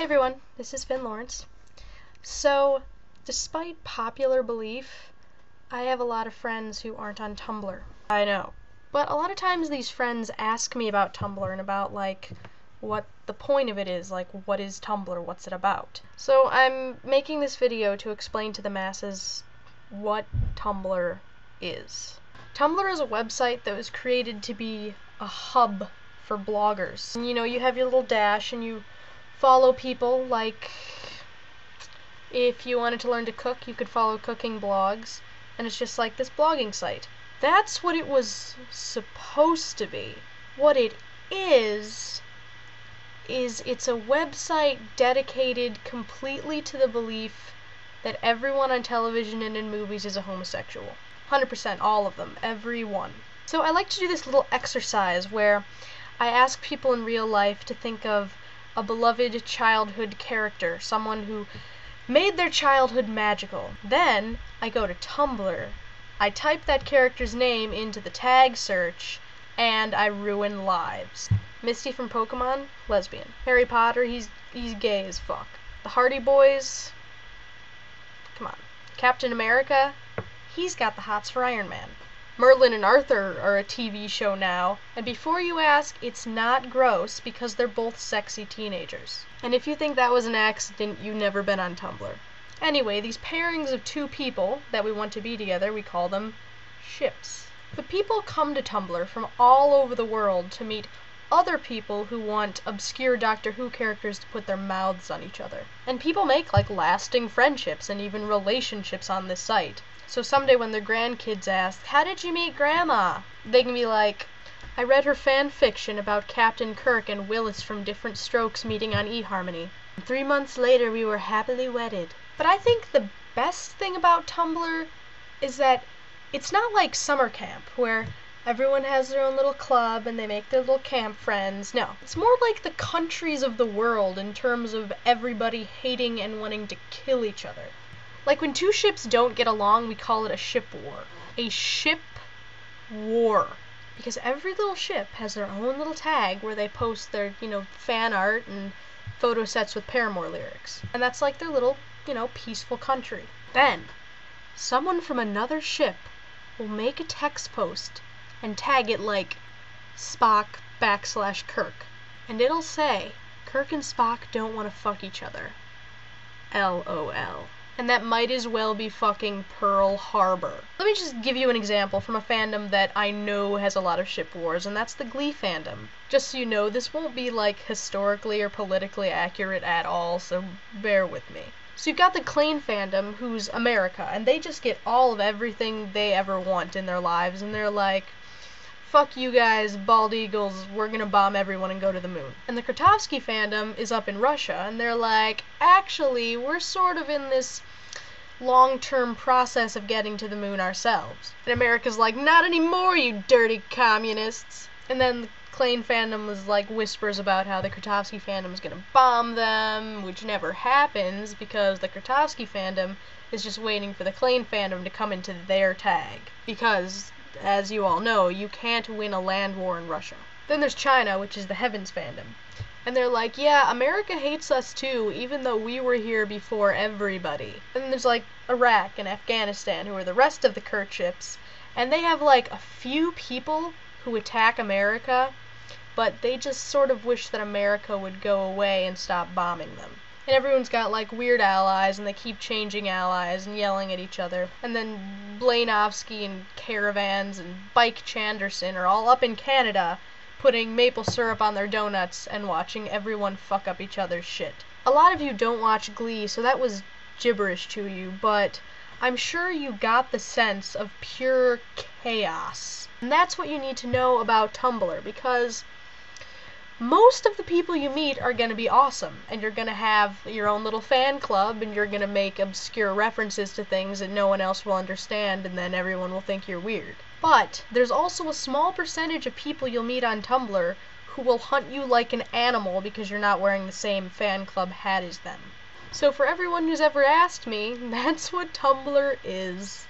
Hey everyone, this is Finn Lawrence. So, despite popular belief, I have a lot of friends who aren't on Tumblr. I know. But a lot of times these friends ask me about Tumblr and about, what the point of it is, what is Tumblr, what's it about? So I'm making this video to explain to the masses what Tumblr is. Tumblr is a website that was created to be a hub for bloggers. And, you have your little dash and you follow people, like if you wanted to learn to cook, you could follow cooking blogs, and it's just like this blogging site. That's what it was supposed to be. What it is it's a website dedicated completely to the belief that everyone on television and in movies is a homosexual. 100%, all of them, every one. So I like to do this little exercise where I ask people in real life to think of a beloved childhood character, someone who made their childhood magical. Then I go to Tumblr, I type that character's name into the tag search, and I ruin lives. Misty from Pokemon, lesbian. Harry Potter, he's gay as fuck. The Hardy Boys, come on. Captain America, he's got the hots for Iron Man. Merlin and Arthur are a TV show now, and before you ask, it's not gross because they're both sexy teenagers. And if you think that was an accident, you've never been on Tumblr. Anyway, these pairings of two people that we want to be together, we call them ships. But people come to Tumblr from all over the world to meet other people who want obscure Doctor Who characters to put their mouths on each other. And people make lasting friendships and even relationships on this site. So someday when their grandkids ask, "How did you meet Grandma?" they can be like, "I read her fan fiction about Captain Kirk and Willis from Different Strokes meeting on eHarmony. 3 months later we were happily wedded." But I think the best thing about Tumblr is that it's not like summer camp, where everyone has their own little club and they make their little camp friends. No, it's more like the countries of the world in terms of everybody hating and wanting to kill each other. Like when two ships don't get along, we call it a ship war. A ship war. Because every little ship has their own little tag where they post their, fan art and photo sets with Paramore lyrics. And that's like their little, peaceful country. Then, someone from another ship will make a text post and tag it like Spock \Kirk. And it'll say, "Kirk and Spock don't want to fuck each other. LOL." And that might as well be fucking Pearl Harbor. Let me just give you an example from a fandom that I know has a lot of ship wars, and that's the Glee fandom. Just so you know, this won't be historically or politically accurate at all, so bear with me. So you've got the Klain fandom, who's America, and they just get all of everything they ever want in their lives, and they're like, "Fuck you guys, bald eagles, we're gonna bomb everyone and go to the moon." And the Kratovsky fandom is up in Russia, and they're like, "Actually, we're sort of in this long-term process of getting to the moon ourselves." And America's like, "Not anymore, you dirty communists." And then the Klain fandom was whispers about how the Kratovsky fandom is gonna bomb them, which never happens because the Kratovsky fandom is just waiting for the Klain fandom to come into their tag. Because, as you all know, you can't win a land war in Russia. Then there's China, which is the Heavens fandom. And they're like, "Yeah, America hates us too, even though we were here before everybody." And then there's Iraq and Afghanistan, who are the rest of the Kirk ships, and they have a few people who attack America, but they just sort of wish that America would go away and stop bombing them. And everyone's got weird allies, and they keep changing allies and yelling at each other. And then Blainovsky and Caravans and Bike Chanderson are all up in Canada putting maple syrup on their donuts and watching everyone fuck up each other's shit. A lot of you don't watch Glee, so that was gibberish to you, but I'm sure you got the sense of pure chaos. And that's what you need to know about Tumblr, because most of the people you meet are going to be awesome, and you're going to have your own little fan club, and you're going to make obscure references to things that no one else will understand, and then everyone will think you're weird. But there's also a small percentage of people you'll meet on Tumblr who will hunt you like an animal because you're not wearing the same fan club hat as them. So for everyone who's ever asked me, that's what Tumblr is.